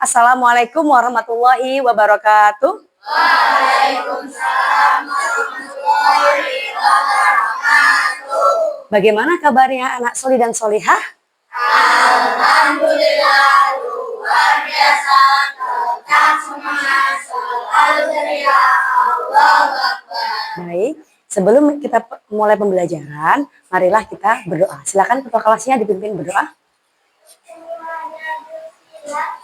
Assalamualaikum warahmatullahi wabarakatuh. Waalaikumsalam warahmatullahi wabarakatuh. Bagaimana kabarnya anak soli dan solihah? Alhamdulillah, luar biasa, tetap semangat, selalu ceria, Allahu Akbar. Baik, sebelum kita mulai pembelajaran, marilah kita berdoa. Silakan ketua kelasnya dipimpin berdoa.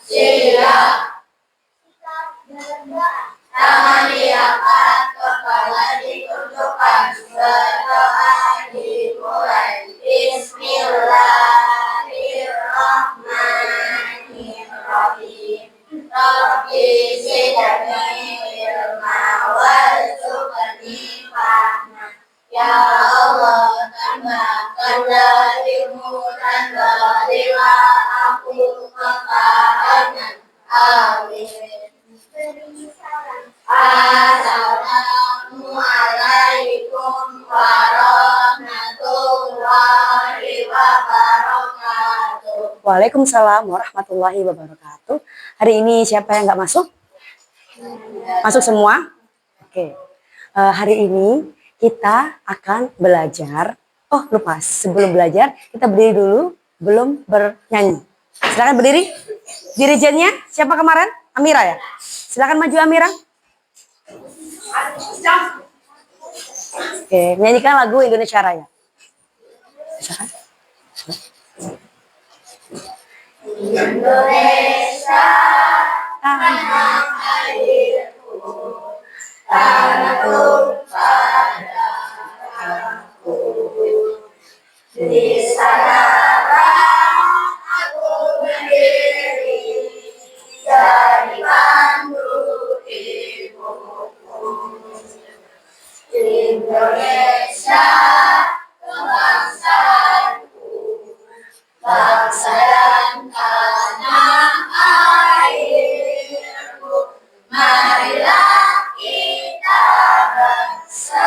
Siap. Tangan diangkat, kepala ditundukkan, berdoa dimulai. Bismillahirrahmanirrahim. Rabbi zidni ilma warzuqni fahma. Ya Allah, tambahkanlah ilmu dan berilah aku kepahaman. Amin. Assalamualaikum warahmatullahi wabarakatuh. Waalaikumsalam warahmatullahi wabarakatuh. Hari ini siapa yang nggak masuk? Masuk semua? Oke. Hari ini kita akan belajar. Oh lupa, sebelum belajar kita berdiri dulu, belum bernyanyi. Silakan berdiri. Dirijennya siapa kemarin? Amira ya? Silakan maju Amira. Oke, nyanyikan lagu Indonesia Raya. Silakan. Indonesia, tanah airku, tanah tumpah darahku. Di sanalah aku berdiri, jadi pandu ibuku. Indonesia, kebangsaanku, bangsa dan tanah airku. Marilah kita bersatu,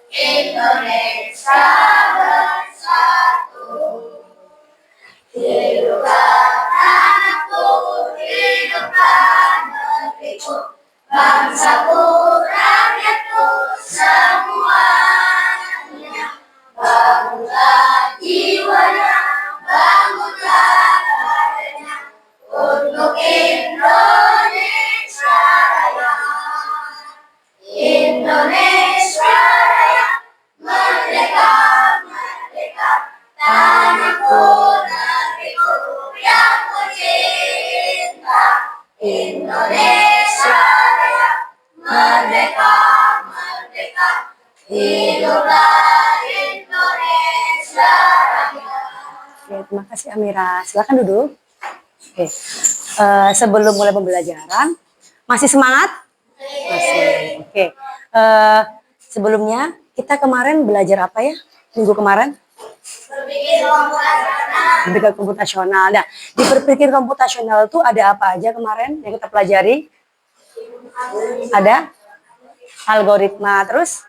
Indonesia bersatu. Hiduplah tanahku, hiduplah negeriku, bangsaku, rakyatku semuanya. Bangunlah jiwanya, bangunlah badannya, untuk Indonesia Raya. Indonesia Raya, merdeka, merdeka, tanahku, negeriku yang ku cinta. Indonesia Raya, merdeka, merdeka, hiduplah Indonesia Raya. Oke, terima kasih Amira. Silakan duduk. Oke. Sebelum mulai pembelajaran, masih semangat? Masih. Oke. Sebelumnya kita kemarin belajar apa ya? Minggu kemarin? Berpikir komputasional. Berpikir komputasional. Nah, di berpikir komputasional itu ada apa aja kemarin yang kita pelajari? Ada algoritma, terus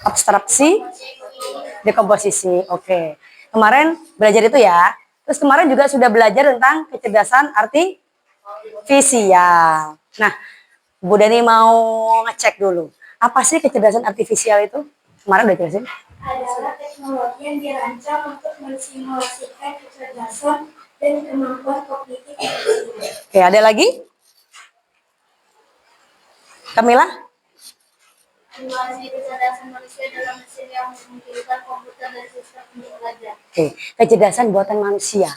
abstraksi, dekomposisi. Oke. Kemarin belajar itu ya. Terus kemarin juga sudah belajar tentang kecerdasan artifisial. Nah, Bu Dani mau ngecek dulu. Apa sih kecerdasan artifisial itu? Kemarin udah jelasin. Adalah teknologi yang dirancang untuk mensimulasikan kecerdasan dan kemampuan kognitif manusia. Oke, ada lagi? Kamila? Simulasi kecerdasan manusia dalam mesin yang memungkinkan komputer dan sistem untuk belajar. Oke, kecerdasan buatan manusia.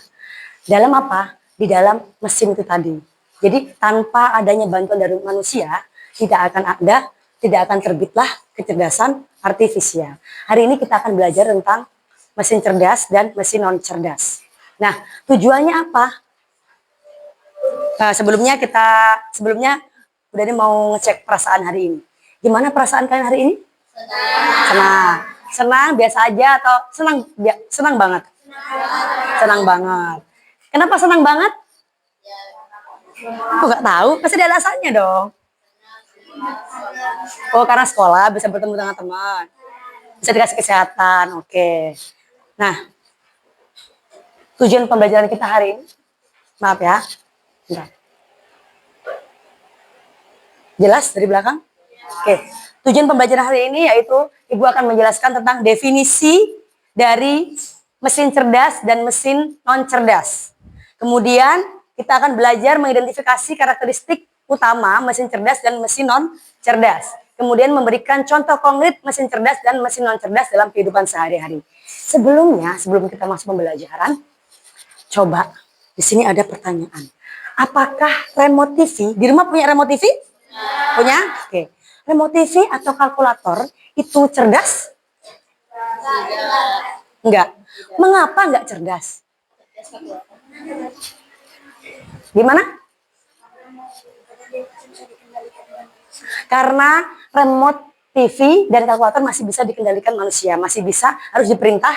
Dalam apa? Di dalam mesin itu tadi. Jadi tanpa adanya bantuan dari manusia, tidak akan terbitlah kecerdasan artifisial. Hari ini kita akan belajar tentang mesin cerdas dan mesin non cerdas. Nah, tujuannya apa? Sebelumnya udah nih mau ngecek perasaan hari ini. Gimana perasaan kalian hari ini? Senang. Senang biasa aja atau senang banget? Senang banget. Kenapa senang banget? Aku nggak tahu, pasti ada alasannya dong. Oh, karena sekolah bisa bertemu dengan teman, bisa dikasih kesehatan. Oke. Nah, tujuan pembelajaran kita hari ini? Maaf ya. Bentar. Jelas dari belakang? Oke. Tujuan pembelajaran hari ini yaitu Ibu akan menjelaskan tentang definisi dari mesin cerdas dan mesin non cerdas. Kemudian kita akan belajar mengidentifikasi karakteristik utama mesin cerdas dan mesin non cerdas. Kemudian memberikan contoh konkret mesin cerdas dan mesin non cerdas dalam kehidupan sehari-hari. Sebelumnya, sebelum kita masuk pembelajaran, coba di sini ada pertanyaan. Apakah remote TV, di rumah punya remote TV? Punya? Oke. Remote TV atau kalkulator itu cerdas? Enggak. Mengapa enggak cerdas? Gimana? Karena remote TV dan kalkulator masih bisa dikendalikan manusia, masih bisa, harus diperintah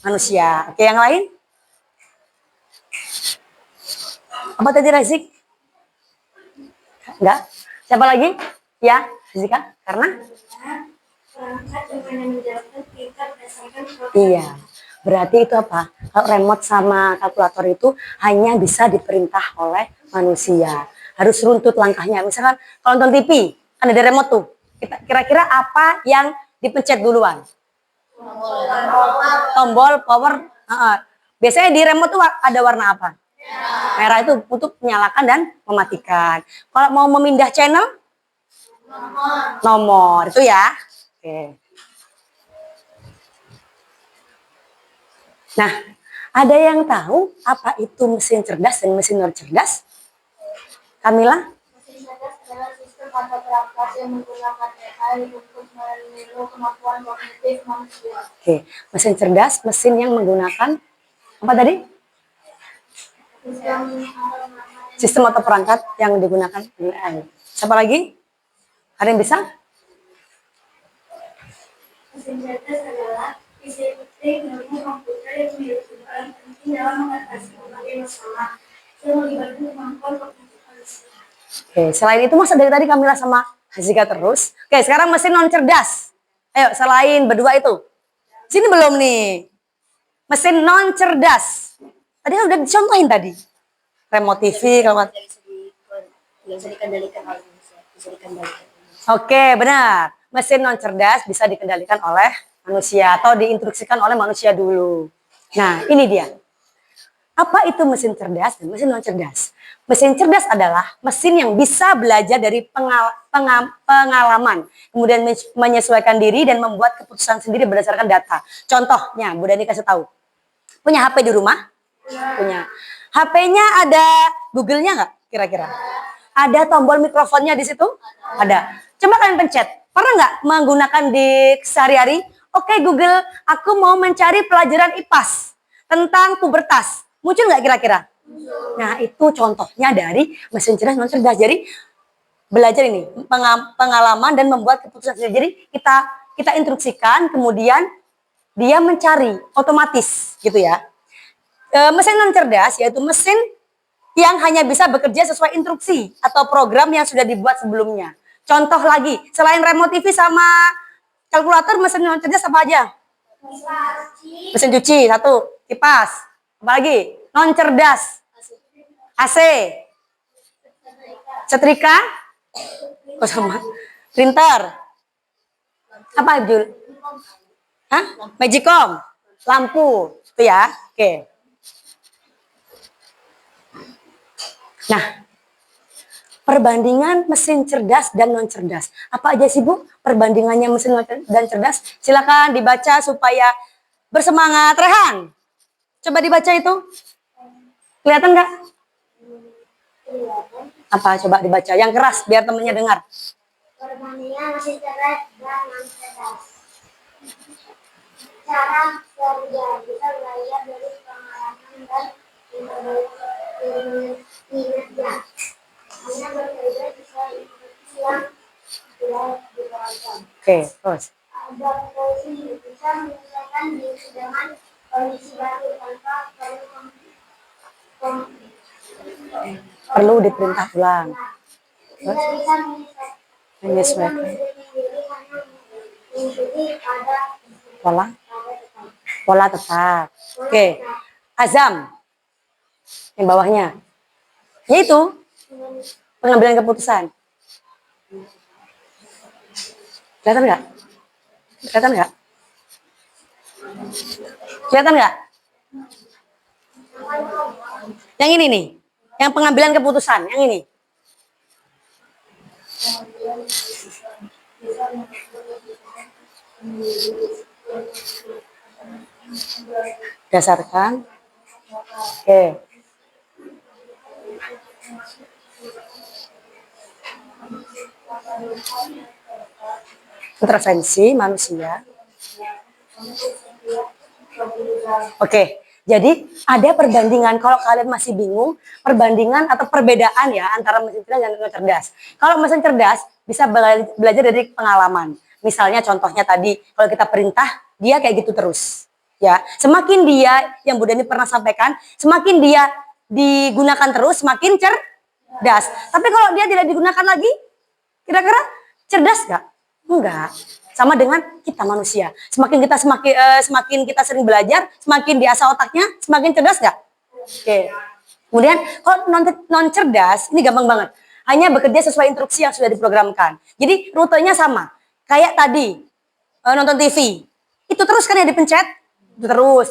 manusia. Oke, yang lain? Apa tadi, Razik? Enggak. Siapa lagi? Ya, Zika. Karena? Perangkat yang hanya menjalankan perintah berdasarkan program. Iya. Berarti itu apa? Kalau remote sama kalkulator itu hanya bisa diperintah oleh manusia. Harus runtut langkahnya. Misalkan kalau nonton TV, kan ada remote tuh. Kira-kira apa yang dipencet duluan? Tombol power. Biasanya di remote tuh ada warna apa? Merah itu untuk menyalakan dan mematikan. Kalau mau memindah channel? Nomor. Itu ya. Oke. Nah, ada yang tahu apa itu mesin cerdas dan mesin non cerdas? Kamila? Mesin cerdas adalah sistem atau perangkat yang menggunakan AI untuk meniru kemampuan kognitif manusia. Oke, mesin cerdas, mesin yang menggunakan apa tadi? Sistem atau perangkat yang digunakan AI. Siapa lagi? Ada yang bisa? Mesin cerdas adalah teknologi komputer yang memiliki peran penting dalam mengatasi berbagai masalah yang melibatkan kemampuan kognitif manusia. Oke, selain itu masa dari tadi Kamila sama Hazika terus. Oke, sekarang mesin non cerdas. Ayo, selain berdua itu. Sini belum nih. Mesin non cerdas. Tadi kan udah dicontohin tadi. Remote TV, kalau bisa dikendalikan oleh manusia, bisa dikendalikan. Oke, benar. Mesin non cerdas bisa dikendalikan oleh manusia atau diinstruksikan oleh manusia dulu. Nah, ini dia. Apa itu mesin cerdas dan mesin non cerdas? Mesin cerdas adalah mesin yang bisa belajar dari pengalaman, kemudian menyesuaikan diri dan membuat keputusan sendiri berdasarkan data. Contohnya, Bu Dani kasih tahu. Punya HP di rumah? Punya. HP-nya ada Google-nya nggak kira-kira? Ada tombol mikrofonnya di situ? Ada. Coba kalian pencet. Pernah nggak menggunakan di sehari-hari? Oke Google, aku mau mencari pelajaran IPAS tentang pubertas. Muncul nggak kira-kira? Nah itu contohnya dari mesin cerdas non cerdas. Jadi belajar ini pengalaman dan membuat keputusan sendiri. Jadi kita instruksikan, kemudian dia mencari otomatis gitu ya. Mesin non cerdas yaitu mesin yang hanya bisa bekerja sesuai instruksi atau program yang sudah dibuat sebelumnya. Contoh lagi, selain remote TV sama kalkulator, mesin non cerdas apa aja? Mesin cuci, satu. Kipas. Apa lagi? Non cerdas. AC. Setrika. Oh sama. Printer. Apa Jul? Hah? Magicom. Lampu. Itu ya. Oke. Nah, perbandingan mesin cerdas dan non cerdas. Apa aja sih Bu perbandingannya mesin dan cerdas? Silakan dibaca supaya bersemangat. Rehan, coba dibaca itu. Kelihatan nggak? Apa coba dibaca? Yang keras biar temennya dengar. Perbandingan mesin cerdas dan non cerdas. Cara kerja bisa belajar dari pengalaman dan kinerja. Hanya berbeda bisa informasi yang sudah diterapkan. Oke, terus. Adaptasi bisa menyesuaikan diri dengan kondisi baru tanpa Perlu diperintah ulang. Tidak bisa Menyesuaikan. diri hanya mengikuti pada Pola tetap. Oke. Azam, Yang bawahnya. Yaitu pengambilan keputusan. Kelihatan nggak? Kelihatan nggak? Kelihatan nggak? Yang ini nih, yang pengambilan keputusan, yang ini. Dasarkan. Oke. Intervensi manusia. Oke, jadi ada perbandingan. Kalau kalian masih bingung, perbandingan atau perbedaan ya antara mesin cerdas dan mesin cerdas. Kalau mesin cerdas bisa belajar dari pengalaman. Misalnya contohnya tadi, kalau kita perintah, dia kayak gitu terus. Ya, semakin dia yang Bu Dani pernah sampaikan, semakin dia digunakan terus, semakin cerdas. Tapi kalau dia tidak digunakan lagi, kira-kira cerdas nggak? Enggak. Sama dengan kita manusia. Semakin kita sering belajar, semakin diasah otaknya, semakin cerdas nggak? Oke. Kemudian kalau non cerdas, ini gampang banget. Hanya bekerja sesuai instruksi yang sudah diprogramkan. Jadi rutenya sama. Kayak tadi nonton TV. Itu terus kan yang dipencet? Itu terus.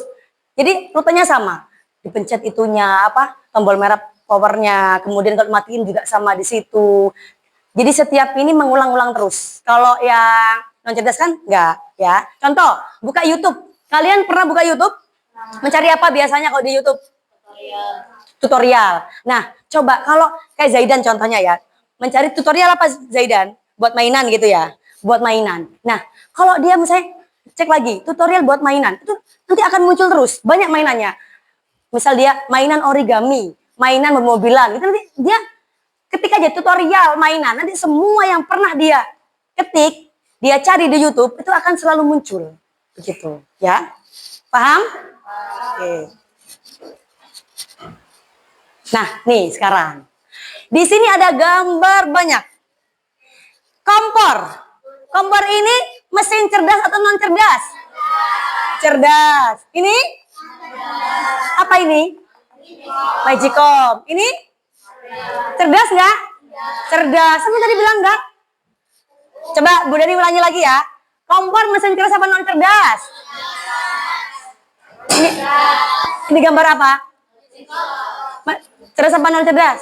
Jadi rutenya sama. Dipencet itunya apa? Tombol merah powernya. Kemudian kalau matiin juga sama di situ. Jadi setiap ini mengulang-ulang terus. Kalau yang non cerdas kan enggak ya. Contoh, buka YouTube. Kalian pernah buka YouTube? Mencari apa biasanya kalau di YouTube? Tutorial. Nah, coba kalau kayak Zaidan contohnya ya. Mencari tutorial apa Zaidan? Buat mainan gitu ya. Buat mainan. Nah, kalau dia misalnya cek lagi tutorial buat mainan, itu nanti akan muncul terus banyak mainannya. Misal dia mainan origami, mainan bermobilan, itu nanti dia ketik aja tutorial mainan, nanti semua yang pernah dia ketik, dia cari di YouTube, itu akan selalu muncul. Begitu, ya. Paham? Oke. Nah, nih sekarang. Di sini ada gambar banyak. Kompor. Kompor ini mesin cerdas atau non cerdas? Cerdas. Ini? Apa ini? Magicom. Ini? Cerdas nggak? Cerdas. Sama tadi bilang nggak? Coba Bu Dani ulangi lagi ya. Kompor mesin cerdas apa non cerdas? Ini gambar apa? Cerdas apa non cerdas?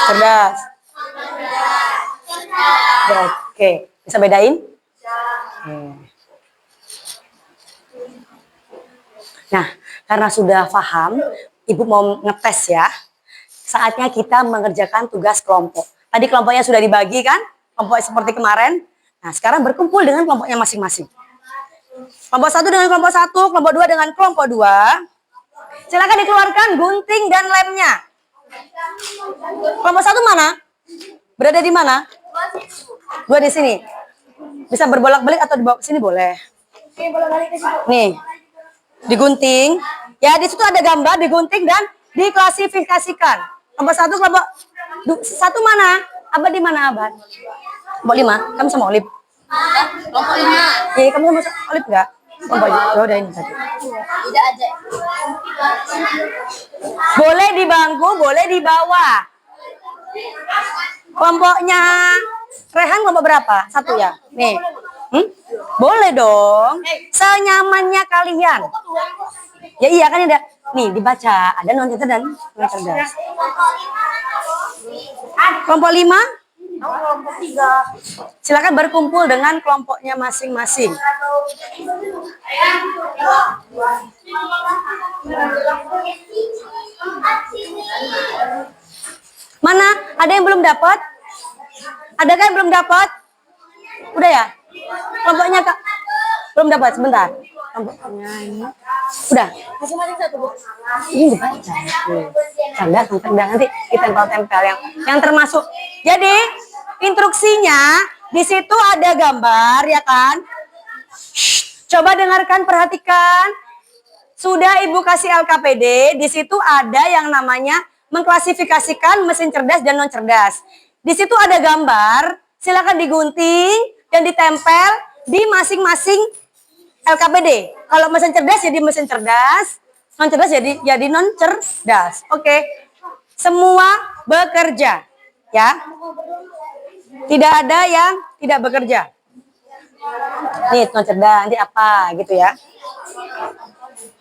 Cerdas. Oke, bisa bedain? Nah, karena sudah paham, Ibu mau ngetes ya. Saatnya kita mengerjakan tugas kelompok. Tadi kelompoknya sudah dibagi kan? Kelompok seperti kemarin. Nah, sekarang berkumpul dengan kelompoknya masing-masing. Kelompok 1 dengan kelompok 1, kelompok 2 dengan kelompok 2. Silakan dikeluarkan gunting dan lemnya. Kelompok 1 mana? Berada di mana? 2 di sini. Bisa berbolak-balik atau dibawa ke sini boleh. Nih. Digunting. Ya, di situ ada gambar, digunting dan diklasifikasikan. Kelompok 1, kelompok 1 mana? Abad di mana, Abad? Kelompok 5. Kamu sama Olip? Kelompok 5. Iya, kamu sama Olip enggak? Kelompok ya udah ini tadi. Tidak aja. Boleh di bangku, boleh di bawah. Kelompoknya Rehan kelompok berapa? 1 ya? Nih. Boleh dong. Senyamannya kalian. Ya iya kan ada. Nih dibaca. Ada non cerdas dan non cerdas. Kelompok 5. Kelompok 3. Silakan berkumpul dengan kelompoknya masing-masing. Mana? Ada yang belum dapat? Adakah yang belum dapat? Udah ya? Kelompoknya Kak belum dapat, sebentar. Kelompoknya ini. Udah. Masing-masing 1, Bu. Ini dibaca. Cerdas, nanti ditempel-tempel yang termasuk. Jadi, instruksinya di situ ada gambar ya kan? Coba dengarkan, perhatikan. Sudah Ibu kasih LKPD, di situ ada yang namanya mengklasifikasikan mesin cerdas dan non cerdas. Di situ ada gambar, silakan digunting dan ditempel di masing-masing LKPD. Kalau mesin cerdas jadi mesin cerdas, Non cerdas jadi non cerdas. Oke. Semua bekerja. Ya. Tidak ada yang tidak bekerja. Nih, non cerdas nanti apa gitu ya.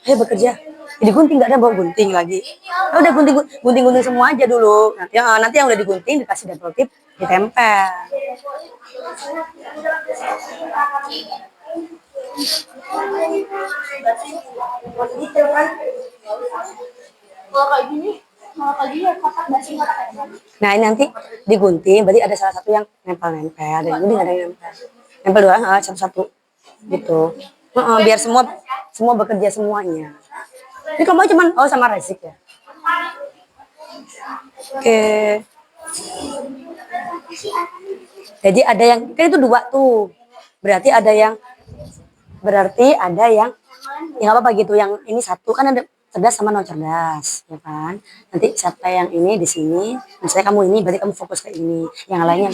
Ayo bekerja. Jadi gunting nggak ada bawa gunting lagi. Nah, udah gunting semua aja dulu. Nanti yang udah digunting dikasih double tip ditempel. Nah ini nanti digunting, berarti ada salah satu yang nempel-nempel, ada yang gunting, ada yang nempel. Nempel doang, satu-satu gitu. Biar semua bekerja semuanya. Ini kamu cuman sama Resik ya. Oke. Jadi ada yang kan itu 2 tuh. Berarti ada yang apa gitu, yang ini 1 kan ada cerdas sama non cerdas, ya kan? Nanti siapa yang ini di sini, misalnya kamu ini, berarti kamu fokus ke ini, yang lainnya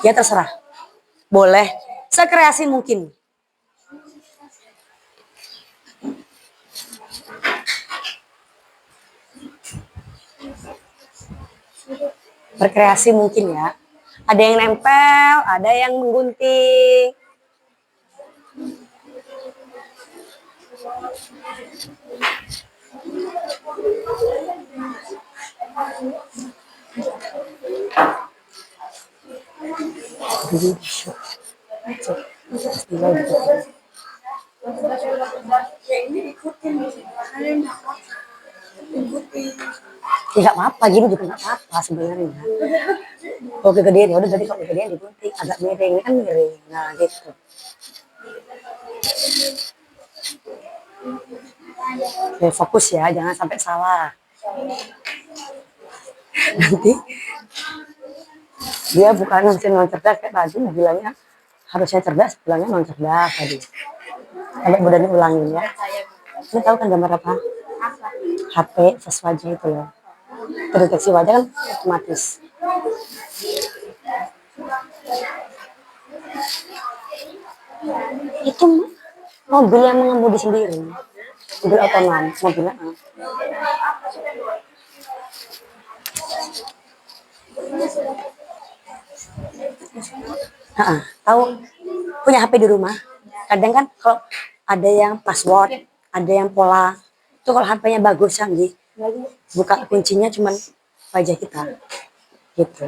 ya terserah. Boleh sekreasi mungkin. Berkreasi mungkin ya. Ada yang nempel, ada yang menggunting. Ya nggak apa-apa, gini juga nggak apa-apa sebenarnya. Kalau kegedean ya udah, jadi kalau kegedean digunting agak miring, ini kan miring. Nah gitu. Oke, fokus ya, jangan sampai salah. Nanti dia bukan non cerdas kayak tadi, bilangnya harusnya cerdas, bilangnya non cerdas tadi. Agak mudah diulangin ya. Ini tahu kan gambar apa? HP face wajah itu loh. Terdeteksi wajah kan otomatis. Itu mobil yang mengemudi sendiri, mobil otonom, mobilnya. Tahu punya HP di rumah? Kadang kan kalau ada yang password, ada yang pola, itu kalau HP-nya bagus canggih, buka kuncinya cuman wajah kita, gitu.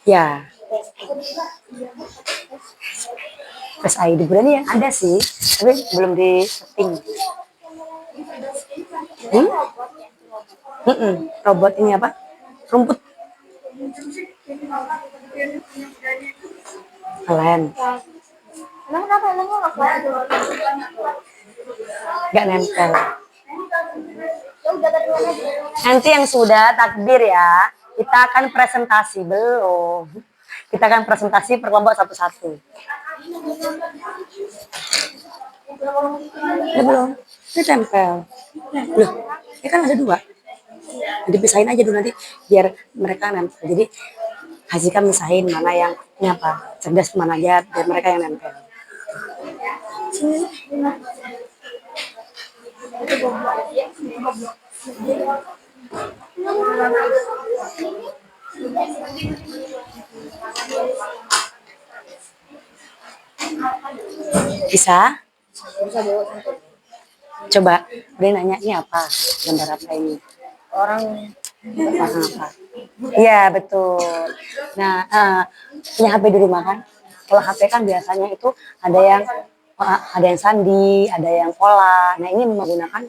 Ya. Face ID berarti yang ada sih, tapi belum di setting. Robot ini apa? Rumput. Kalian. Gak nempel. Nanti yang sudah takbir ya, kita akan presentasi belum. Kita akan presentasi per kelompok satu-satu. Ya belum, ini tempel. Loh, ini kan ada 2. Jadi pisahin aja dulu nanti biar mereka nempel. Jadi Hasika misahin mana yang ini apa, cerdas mana aja, biar mereka yang nempel. Bisa? Coba, dia nanya ini apa, gambar apa ini? Orang apa? Iya betul. Nah, punya HP di rumah kan? Kalau HP kan biasanya itu ada yang sandi, ada yang pola. Nah ini menggunakan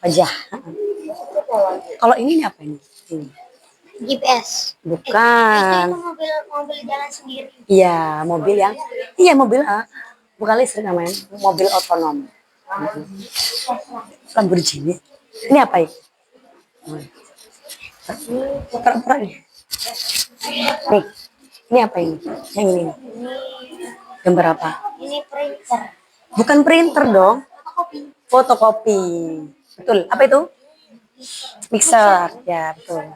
wajah. Kalau ini apa ini? GPS. Bukan. Itu mobil jalan sendiri. Iya, mobil bukan listrik namanya, mobil otonom. Lamborghini. Ini apa ini? Pura-pura nih. Nih, ini apa ini? Yang ini. Gambar apa? Ini printer. Bukan printer dong. Fotokopi. Betul. Apa itu? Mixer. Ya, betul.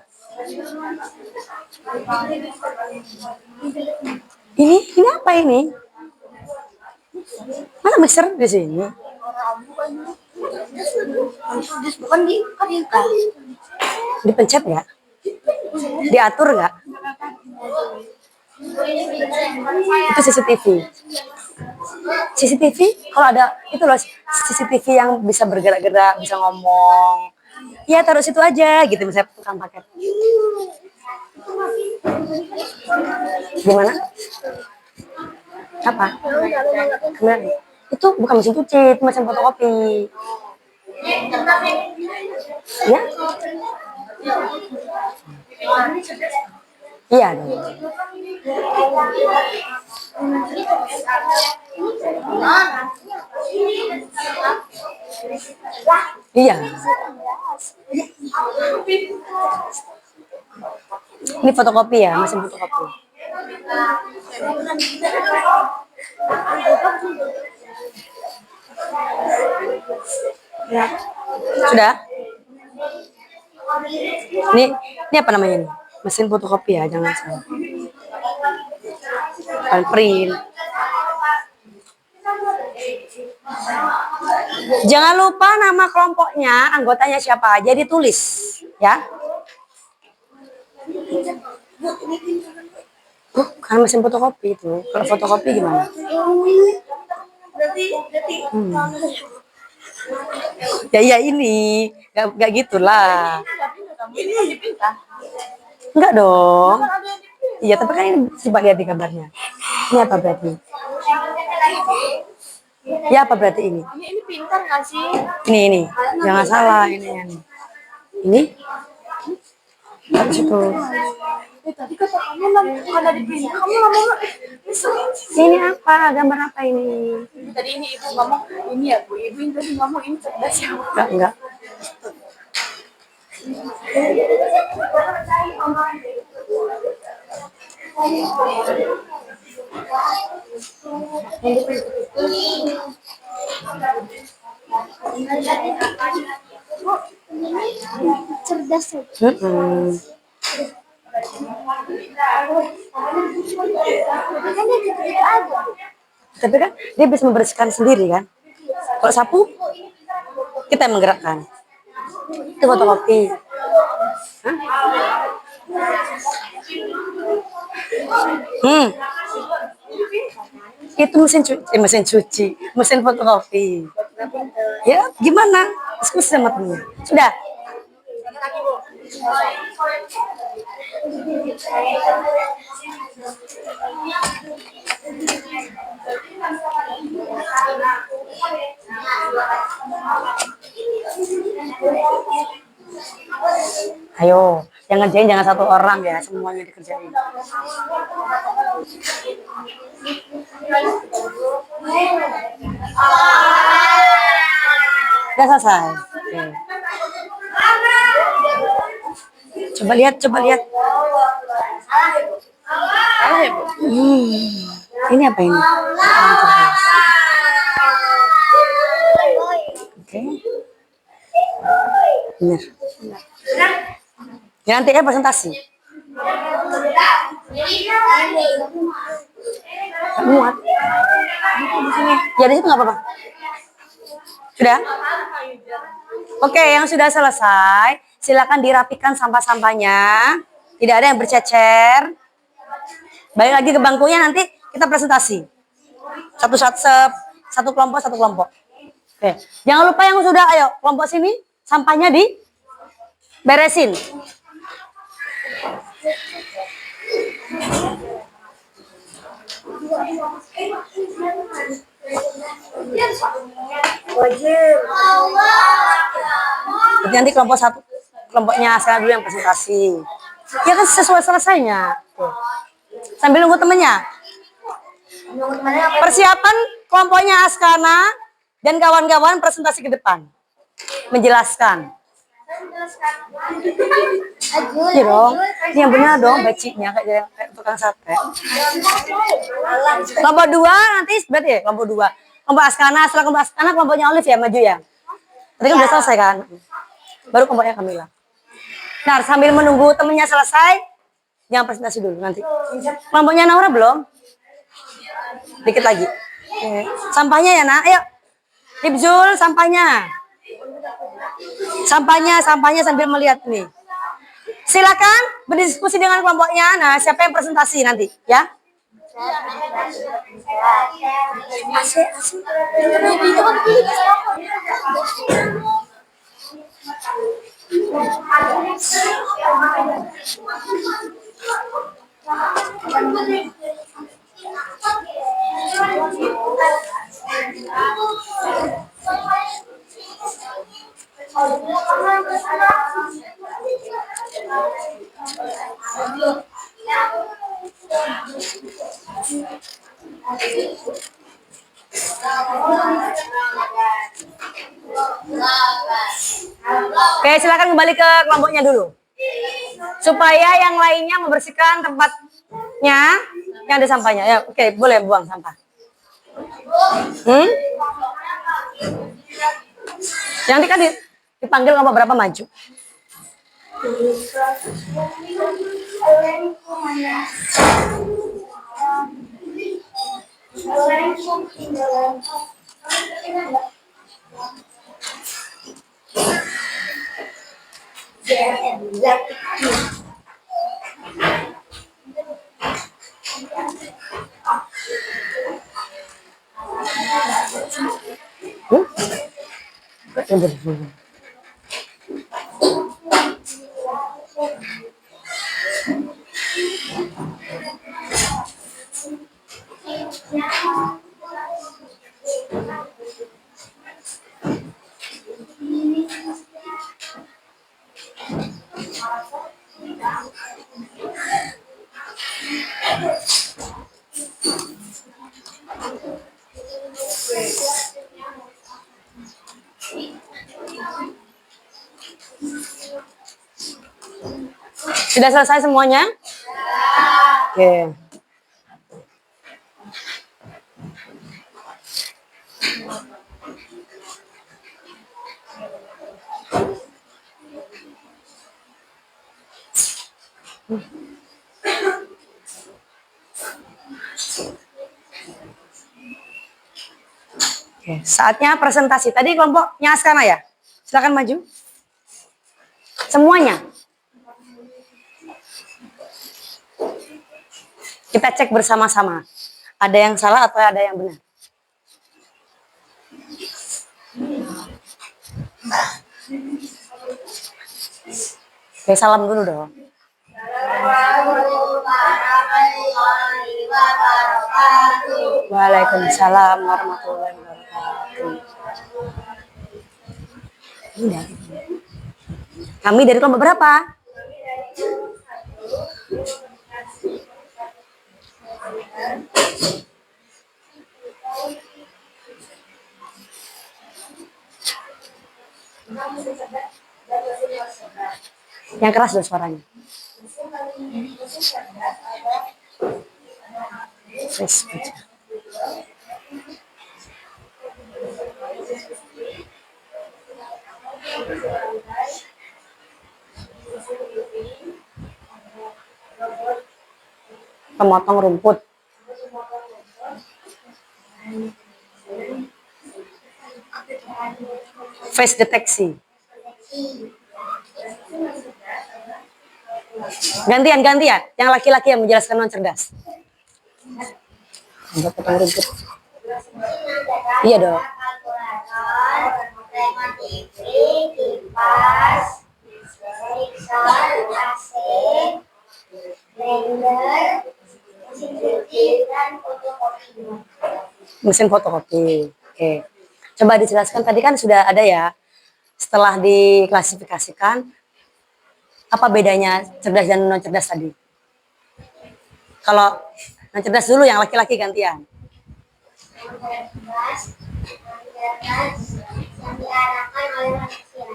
Ini apa ini? Mana mixer di sini? Bukan di kan. Dipencet nggak? Diatur nggak? Itu CCTV. CCTV kalau ada itu loh CCTV yang bisa bergerak-gerak, bisa ngomong. Ya taruh situ aja gitu misalnya tukang paket. Gimana? Apa? Kemarin. Itu bukan mesin cuci, itu mesin fotokopi. Ya? Iya dong. Iya. Ini fotokopi ya, mesin fotokopi. Sudah? Ini apa namanya nih? Mesin fotokopi ya, jangan salah. Print. Jangan lupa nama kelompoknya, anggotanya siapa aja ditulis, ya. Bukan mesin fotokopi itu. Kalau fotokopi gimana? Ya ini, nggak gitulah. Enggak dong. Iya, tapi kan ini coba lihat di kabarnya. Ini apa berarti? Ya apa berarti ini? Ini pintar nggak sih? Ini. Jangan salah ini. Ini? Habis itu. Tadi kata kamu ada di pintar, kamu ngomong Ini apa? Gambar apa ini? tadi ini ibu ngomong ini ya bu, ibu yang tadi ngomong ini cerdas ya bu. Enggak. Cerdas ya. Tapi kan dia bisa membersihkan sendiri kan. Kalau sapu kita yang menggerakkan. Itu fotokopi. Hah? Itu mesin cuci, mesin fotokopi. Ya gimana? Diskusi sama temennya. Sudah. Ayo, yang ngerjain jangan satu orang ya, semuanya dikerjain. Udah selesai. Oke. Coba lihat. Salah ya bu. Ini apa ini? Oke. Benar. Ya, nanti presentasi. Muat. Ya di situ nggak apa-apa. Sudah? Oke, yang sudah selesai, silakan dirapikan sampah-sampahnya. Tidak ada yang bercecer. Balik lagi ke bangkunya, nanti kita presentasi. Satu kelompok. Oke, jangan lupa yang sudah, ayo kelompok sini, sampahnya diberesin. Jadi nanti kelompoknya saya dulu yang presentasi. Ya kan sesuai selesainya. Tuh. Sambil nunggu temennya. Persiapan kelompoknya Askana dan kawan-kawan presentasi ke depan. Menjelaskan. Iya dong. Ini yang benar dong bacinya kayak tukang sate. Kelompok 2 nanti berarti ya kelompok 2. Kelompok Askana, setelah kelompok Askana kelompoknya Olive ya maju ya. Tadi kan udah selesai kan. Baru kelompoknya Kamila. Nah, sambil menunggu temennya selesai, jangan presentasi dulu nanti. Kelompoknya Naura belum? Dikit lagi. Oke. Sampahnya ya, Nak. Ayo. Hibzul, sampahnya. Sampahnya sambil melihat nih. Silakan berdiskusi dengan kelompoknya. Nah, siapa yang presentasi nanti, ya? Asik. Oke, silakan kembali ke kelompoknya dulu. Supaya yang lainnya membersihkan tempatnya yang ada sampahnya. Ya, oke, boleh buang sampah. Nanti kan dipanggil kelompok berapa maju. Sudah selesai semuanya? Oke. Oke, saatnya presentasi. Tadi kelompoknya Askana ya? Silakan maju. Semuanya. Kita cek bersama-sama. Ada yang salah atau ada yang benar? Oke, salam dulu dong. Waalaikumsalam warahmatullahi wabarakatuh. Kami dari kelompok berapa? Yang keras dong suaranya. Yes, baca. Pemotong rumput. Face deteksi. Gantian. Yang laki-laki yang menjelaskan non cerdas. Potong rumput. Iya dong. Mesin fotokopi. Oke. Coba dijelaskan, tadi kan sudah ada ya. Setelah diklasifikasikan, apa bedanya cerdas dan non cerdas tadi? Kalau non cerdas dulu, yang laki-laki gantian. Yang diarahkan oleh manusia.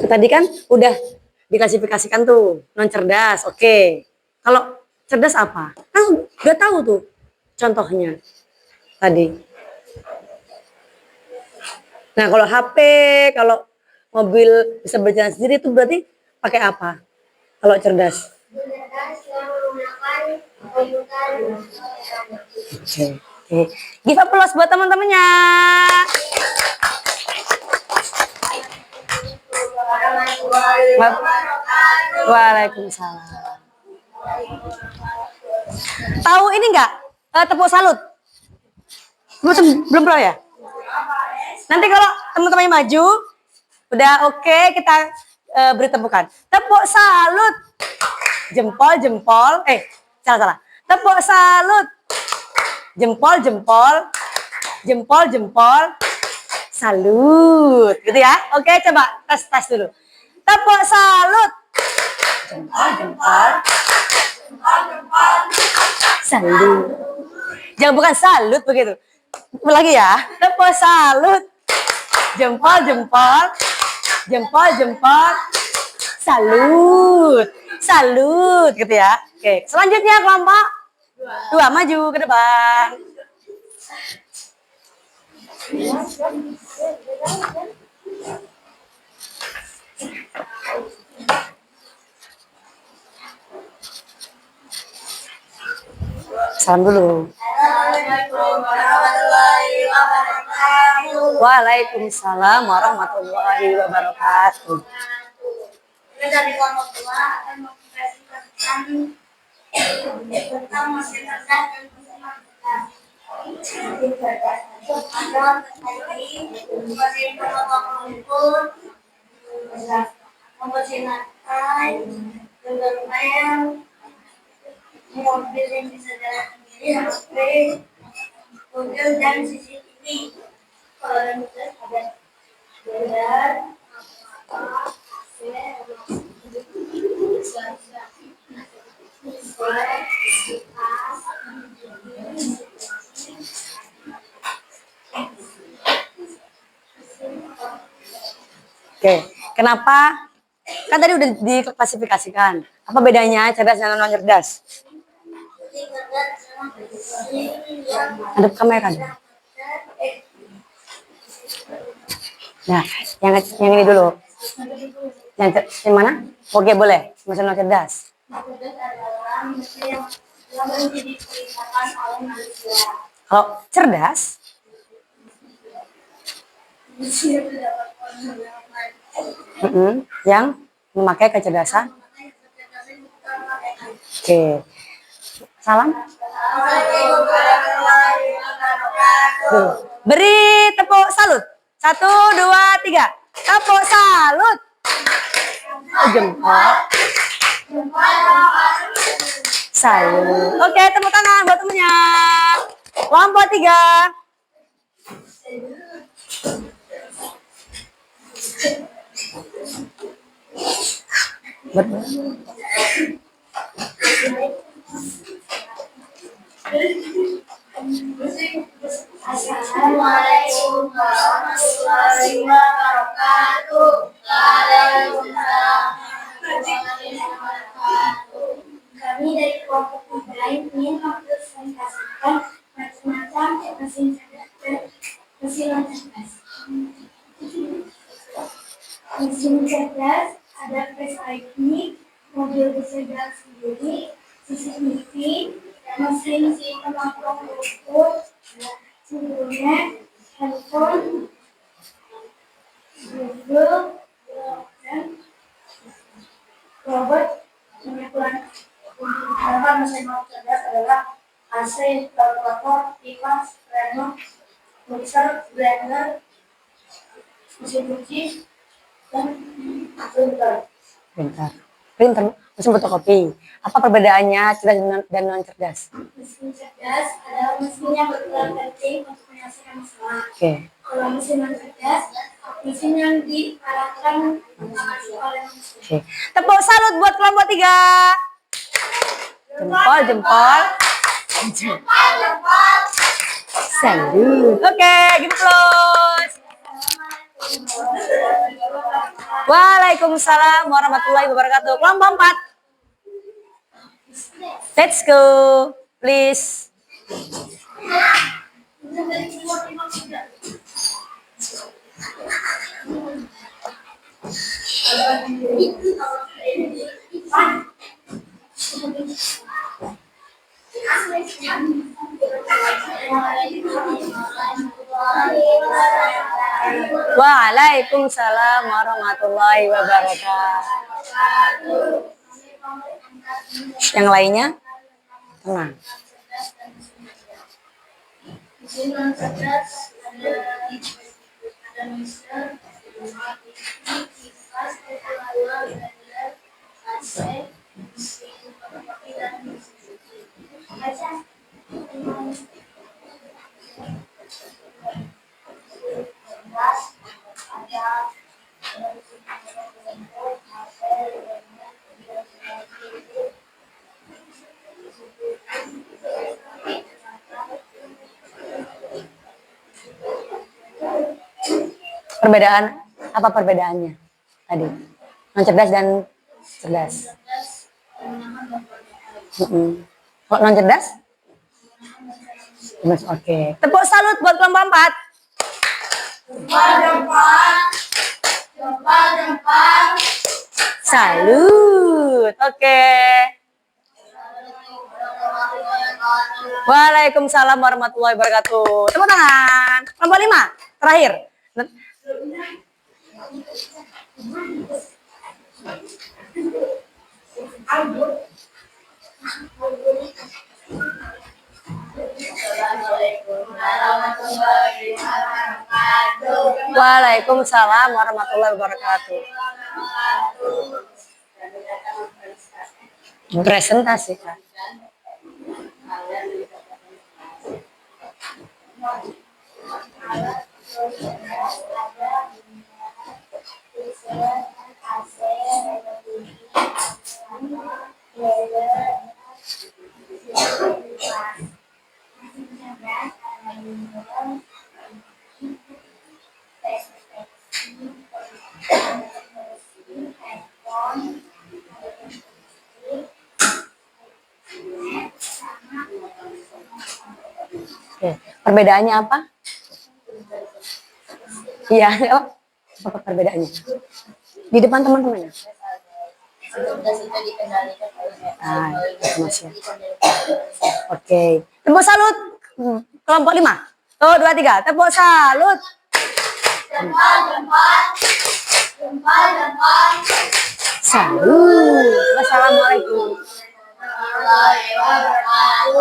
Tadi kan udah diklasifikasikan tuh non cerdas, oke. Kalau cerdas apa? Kan udah tahu tuh contohnya tadi. Nah, kalau HP, kalau mobil bisa berjalan sendiri itu berarti pakai apa? Kalau cerdas. Cerdas yang menggunakan komputer. Oke. Oke. Give applause buat teman-temannya. Waalaikumsalam. Tahu ini enggak? Tepuk salut. Belum pernah ya? Nanti kalau teman-temannya maju, udah oke, kita beri tepukan. Tepuk salut. Jempol, jempol. Salah. Tepuk salut. Jempol, jempol. Jempol, jempol. Salut. Gitu ya. Oke, coba tes dulu. Tepuk salut. Jempol, jempol. Jempol, jempol. Salut. Jangan bukan salut begitu. Lagi ya. Tepuk salut. Jempol, jempol. Jempol, jempol. Salut. Salut gitu ya. Oke, selanjutnya kelompok 2 maju ke depan. Salam dulu. Assalamualaikum warahmatullahi wabarakatuh. Waalaikumsalam warahmatullahi wabarakatuh. Kita dari kelompok 2 akan mempresentasikan tentang mesin cerdas dan mesin cerdas. Mesin cerdas adalah mesin pengotak rumput, mempersingkatkan, rel, mobil yang bisa jalan sendiri, HP, mobil dan CCTV. Kalau yang cerdas ada radar, Oke, kenapa? Kan tadi udah diklasifikasikan. Apa bedanya cerdas dan non cerdas? Hadap kamera dong. Nah, yang ini dulu. Yang mana? Oke, boleh. Mesin non cerdas. cerdas adalah mesin yang menjadi diciptakan oleh manusia. Kalau cerdas, Mesin itu dapat menggunakan yang memakai kecerdasan. Oke. Salam. Tuh. Beri tepuk salut. 1, 2, 3. Tepuk salut. Jempol. Salut. Oke, tepuk tangan buat temennya. Kelompok 3. Assalamualaikum warahmatullahi wabarakatuh. Waalaikumsalam warahmatullahi wabarakatuh. Kami dari kelompok 3 ingin mempresentasikan macam-macam mesin cerdas dan mesin non cerdas. Mesin cerdas ada Face ID, mobil bisa jalan sendiri, CCTV, mesin pengotak rumput, internet, handphone, Google, dan robot pengaturan. Harapan mesin non cerdas adalah AC, kalkulator, kipas, renov, mixer, blender, mesin cuci, dan printer. Printer. Mesin fotokopi. Apa perbedaannya cerdas dan non cerdas? Mesin cerdas adalah mesin yang berperan penting untuk menyelesaikan masalah. Oke. Kalau mesin non cerdas, mesin yang diarahkan oleh manusia. Oke. Tepuk salut buat kelompok 3. Jempol, jempol. Jempol. Salut. Oke, give applause. Waalaikumsalam warahmatullahi wabarakatuh. Kelompok 4. Let's go, please. Waalaikumsalam warahmatullahi wabarakatuh. Yang lainnya tenang. Di sini non cerdas ada Mister, Kipas, Kepala, Belajar, AC, mesin, fotokopi dan mesin cuci. Baca. Cerdas ada Perbedaan apa perbedaannya tadi? Non cerdas dan cerdas. Kok non cerdas? Cerdas, oke. Tepuk salut buat kelompok 4. Salut. Oke. Waalaikumsalam warahmatullahi wabarakatuh. Tepuk tangan. Kelompok 5 terakhir. Waalaikumsalam warahmatullahi wabarakatuh. Presentasi, Kak. Oke. Perbedaannya apa? Iya, apa perbedaannya? Di depan teman-teman ya? Oke. Tepuk salut. Kelompok 5. Tuh, 2, 3. Tepuk salut. Salut. Wassalamualaikum.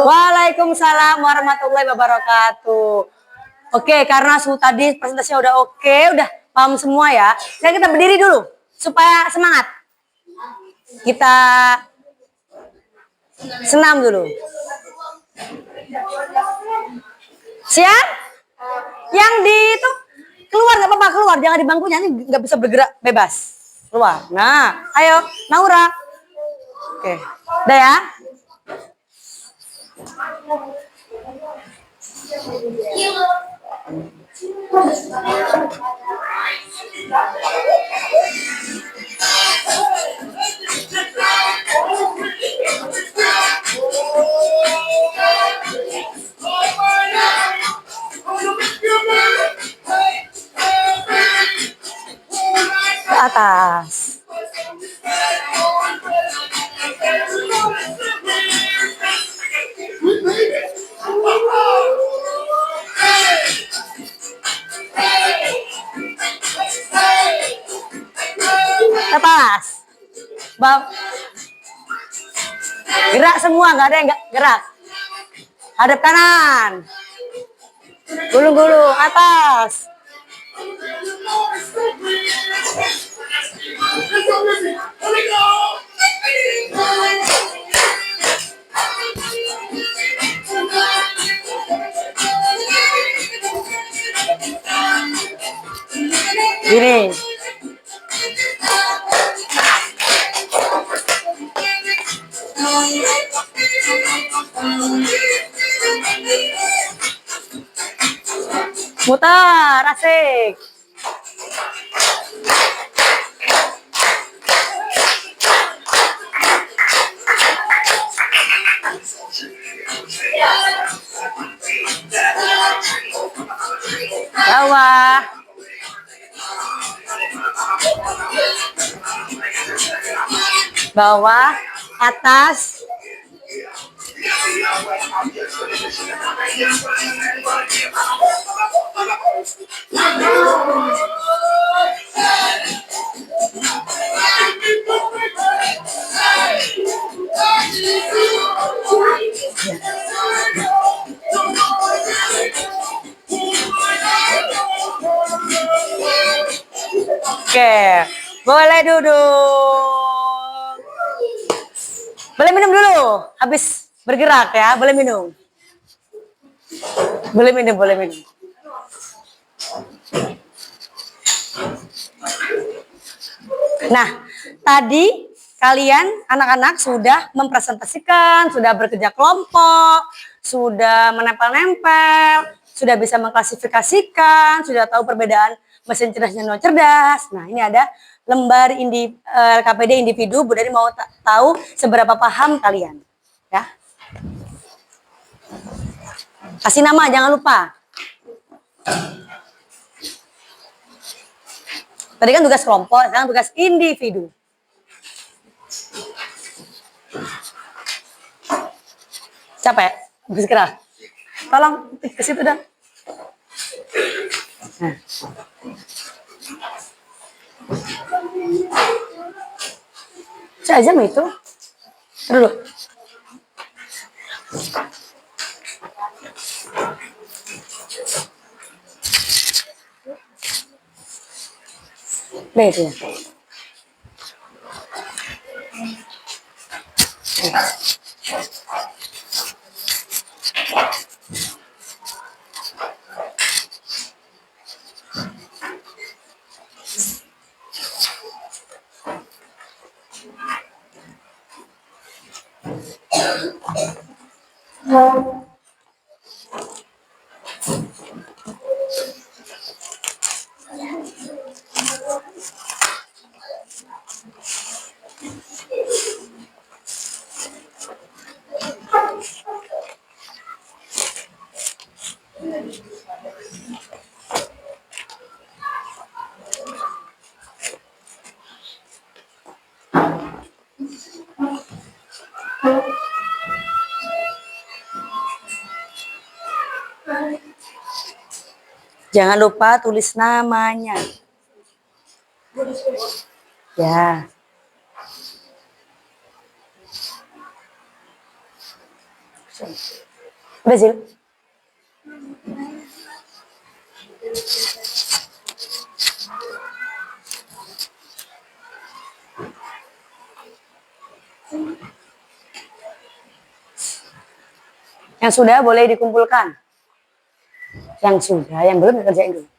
Waalaikumsalam warahmatullahi wabarakatuh. Oke, karena tadi presentasinya udah oke, udah paham semua ya. Sekarang kita berdiri dulu supaya semangat. Kita senam dulu. Siap? Yang di itu keluar nggak apa-apa, keluar, jangan di bangkunya, nanti nggak bisa bergerak bebas. Keluar. Nah, ayo Naura. Oke, udah ya. Ke atas. Atas. Gerak semua, nggak ada yang nggak gerak. Hadap kanan. Gulung-gulung atas. Gini. Mutar, asik. Bawah. Bawah, atas. Oke, boleh duduk. Boleh minum dulu, habis bergerak ya, boleh minum. Boleh minum, boleh minum. Nah, tadi kalian anak-anak sudah mempresentasikan, sudah bekerja kelompok, sudah menempel-nempel, sudah bisa mengklasifikasikan, sudah tahu perbedaan mesin cerdas dan non cerdas. Nah, ini ada lembar KPD individu. Bu Dari mau tahu seberapa paham kalian, ya? Kasih nama, jangan lupa. Tadi kan tugas kelompok, sekarang tugas individu. Capek? Habis gerak. Tolong ke situ dah. Nah. Saya aja itu. Dulu. B itu ya. Jangan lupa tulis namanya. Ya. Udah, Zil? Yang sudah boleh dikumpulkan. Yang sudah, yang belum dikerjain dulu.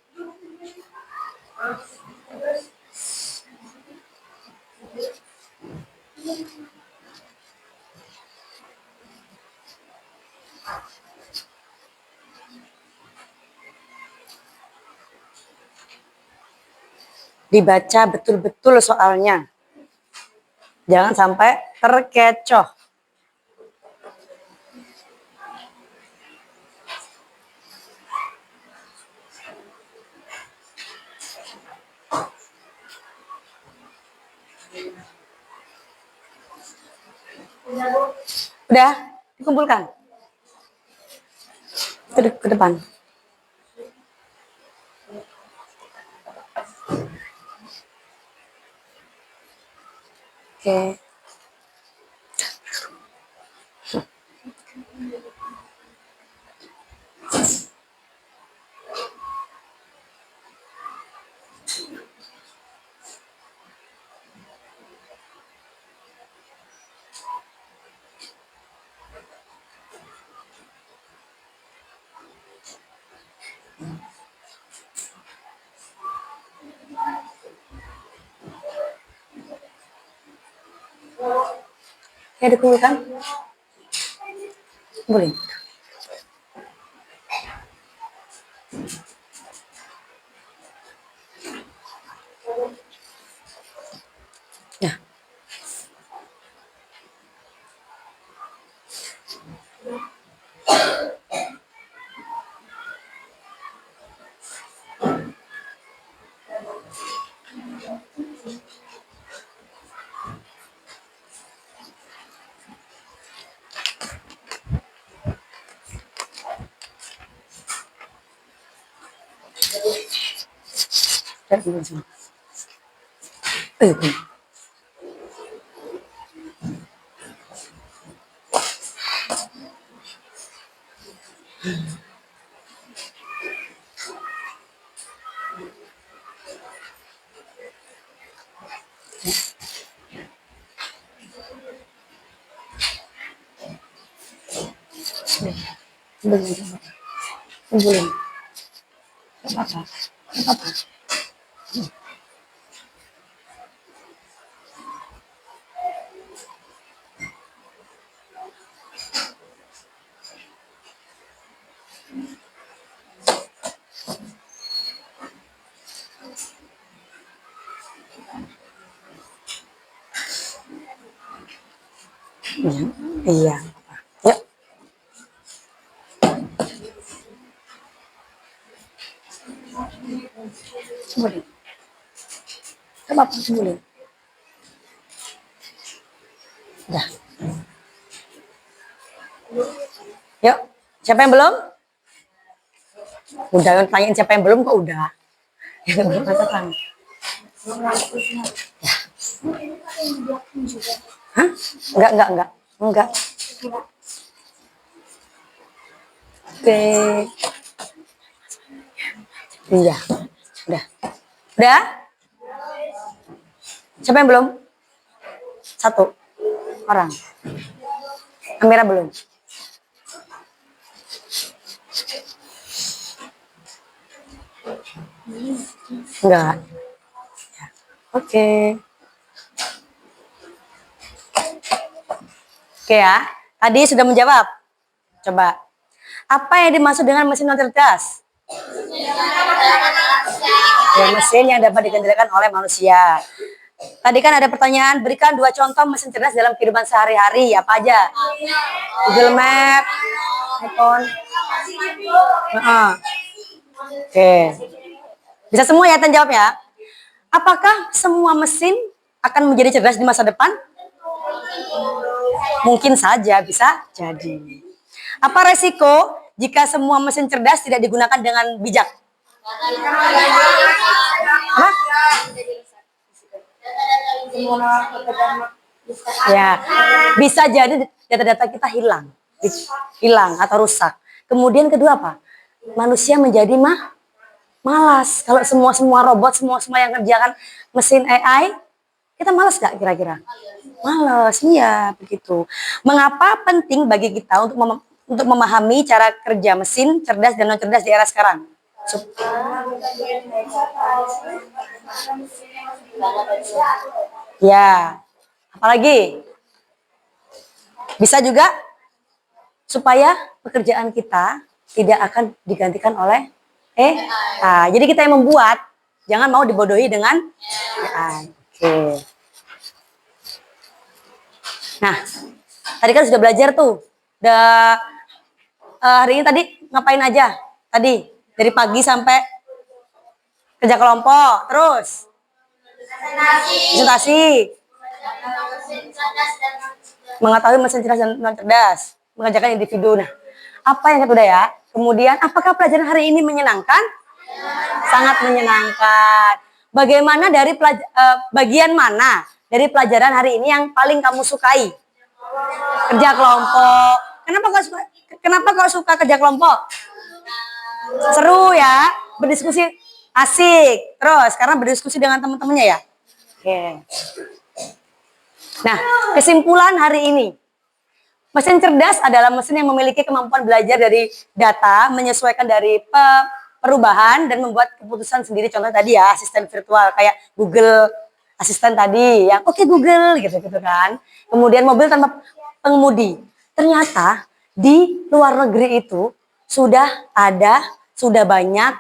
Dibaca betul-betul soalnya. Jangan sampai terkecoh. Udah, dikumpulkan. Ke depan. Oke. Ya, dikumpulkan. Boleh. Ya. Sebentar, sebentar. Kumpulin. Gak apa-apa. Gak apa-apa. Iya. Iya. Yuk. Kumpulin. Gak apa-apa, kumpulin. Udah. Yuk. Siapa yang belum? Udah, tanyain siapa yang belum kok udah. Yang belum katakan. Ya. Hah? Enggak. Enggak. Oke. Iya. Udah. Udah? Siapa yang belum? Satu orang. Amira belum. Enggak. Ya. Oke. Oke ya. Tadi sudah menjawab. Coba. Apa yang dimaksud dengan mesin non cerdas? Ya, mesin yang dapat dikendalikan oleh manusia. Tadi kan ada pertanyaan, berikan 2 contoh mesin cerdas dalam kehidupan sehari-hari. Apa aja? Google Map, iPhone. Oke. Bisa semua ya Tan jawab ya. Apakah semua mesin akan menjadi cerdas di masa depan? Mungkin saja, bisa jadi. Apa resiko jika semua mesin cerdas tidak digunakan dengan bijak? Hah? Ya, bisa jadi data-data kita hilang atau rusak. Kemudian kedua apa? Manusia menjadi malas. Kalau semua robot, semua yang kerjakan mesin AI, kita malas gak kira-kira? Malas, iya begitu. Mengapa penting bagi kita untuk memahami cara kerja mesin cerdas dan non cerdas di era sekarang? Ya, apalagi bisa juga supaya pekerjaan kita tidak akan digantikan oleh AI. Jadi kita yang membuat, jangan mau dibodohi dengan AI. Oke. Nah, tadi kan sudah belajar tuh. Hari ini tadi ngapain aja? Tadi dari pagi sampai kerja kelompok, terus presentasi, mengetahui mesin cerdas dan non cerdas, mengajarkan individu. Nah, apa yang kedua ya? Kemudian, apakah pelajaran hari ini menyenangkan? Sangat menyenangkan. Bagaimana dari bagian mana dari pelajaran hari ini yang paling kamu sukai? Kerja kelompok. Kenapa kau suka kerja kelompok? Seru ya, berdiskusi asik. Terus karena berdiskusi dengan teman-temannya ya. Oke. Nah, kesimpulan hari ini. Mesin cerdas adalah mesin yang memiliki kemampuan belajar dari data, menyesuaikan dari perubahan dan membuat keputusan sendiri. Contoh tadi ya, asisten virtual kayak Google Asisten tadi yang oke Google gitu kan. Kemudian mobil tanpa pengemudi. Ternyata di luar negeri itu sudah banyak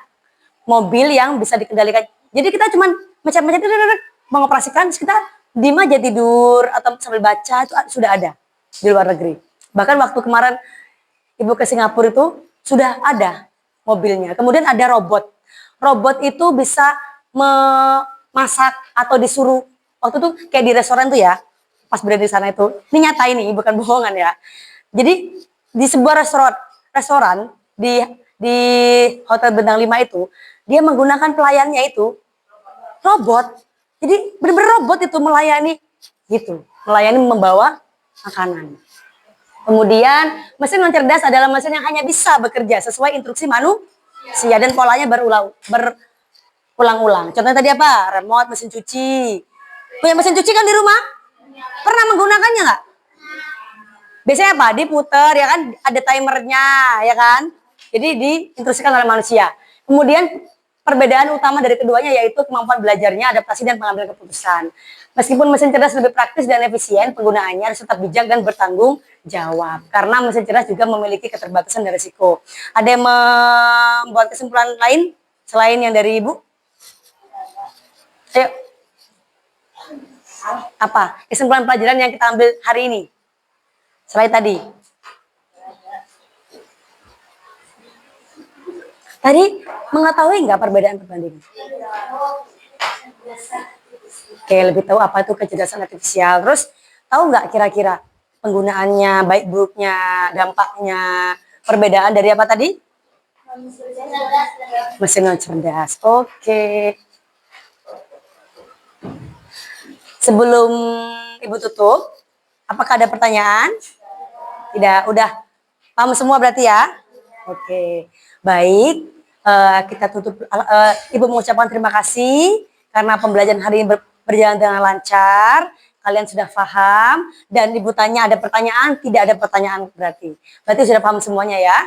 mobil yang bisa dikendalikan. Jadi kita cuma mencet-mencet mengoperasikan, kita diem aja tidur atau sambil baca, itu sudah ada di luar negeri. Bahkan waktu kemarin Ibu ke Singapura itu sudah ada mobilnya. Kemudian ada robot. Robot itu bisa memasak atau disuruh. Waktu itu kayak di restoran tuh ya, pas berada di sana itu. Ini nyata ini, bukan bohongan ya. Jadi di sebuah restoran di Hotel Bintang 5 itu, dia menggunakan pelayannya itu robot. Jadi benar-benar robot itu melayani gitu, melayani membawa makanan. Kemudian mesin non cerdas adalah mesin yang hanya bisa bekerja sesuai instruksi manusia dan polanya berulang-ulang. Contohnya tadi apa? Remote mesin cuci. Punya mesin cuci kan di rumah? Pernah menggunakannya nggak? Biasanya apa? Diputer ya kan, ada timernya ya kan. Jadi diinstruksikan oleh manusia. Kemudian perbedaan utama dari keduanya yaitu kemampuan belajarnya, adaptasi dan pengambilan keputusan. Meskipun mesin cerdas lebih praktis dan efisien, penggunaannya harus tetap bijak dan bertanggung jawab. Karena mesin cerdas juga memiliki keterbatasan dan risiko. Ada yang membuat kesimpulan lain selain yang dari Ibu? Ayo. Apa? Kesimpulan pelajaran yang kita ambil hari ini? Selain tadi. Tadi mengetahui nggak perbedaan perbandingan? Oke, lebih tahu apa itu kecerdasan artifisial. Terus tahu nggak kira-kira penggunaannya, baik buruknya, dampaknya, perbedaan dari apa tadi? Mesin non cerdas. Oke. Sebelum Ibu tutup, apakah ada pertanyaan? Tidak, udah paham semua berarti ya? Oke, baik. Kita tutup. Ibu mengucapkan terima kasih karena pembelajaran hari ini berjalan dengan lancar. Kalian sudah paham dan Ibu tanya ada pertanyaan, tidak ada pertanyaan berarti. Berarti sudah paham semuanya ya?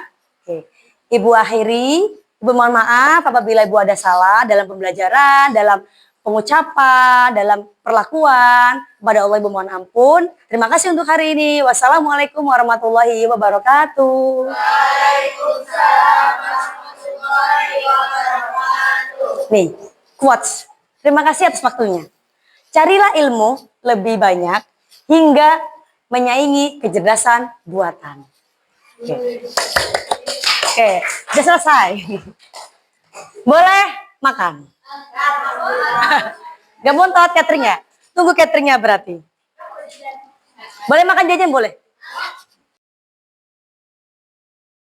Oke. Ibu akhiri, Ibu mohon maaf apabila Ibu ada salah dalam pembelajaran, dalam pengucapan, dalam perlakuan. Kepada Allah Ibu mohon ampun. Terima kasih untuk hari ini. Wassalamualaikum warahmatullahi wabarakatuh. Waalaikumsalam warahmatullahi wabarakatuh. Nih, quotes. Terima kasih atas waktunya. Carilah ilmu lebih banyak hingga menyaingi kecerdasan buatan. Oke, sudah selesai. Boleh makan. Gak bontot cateringnya. Tunggu cateringnya berarti. Boleh makan jajan boleh.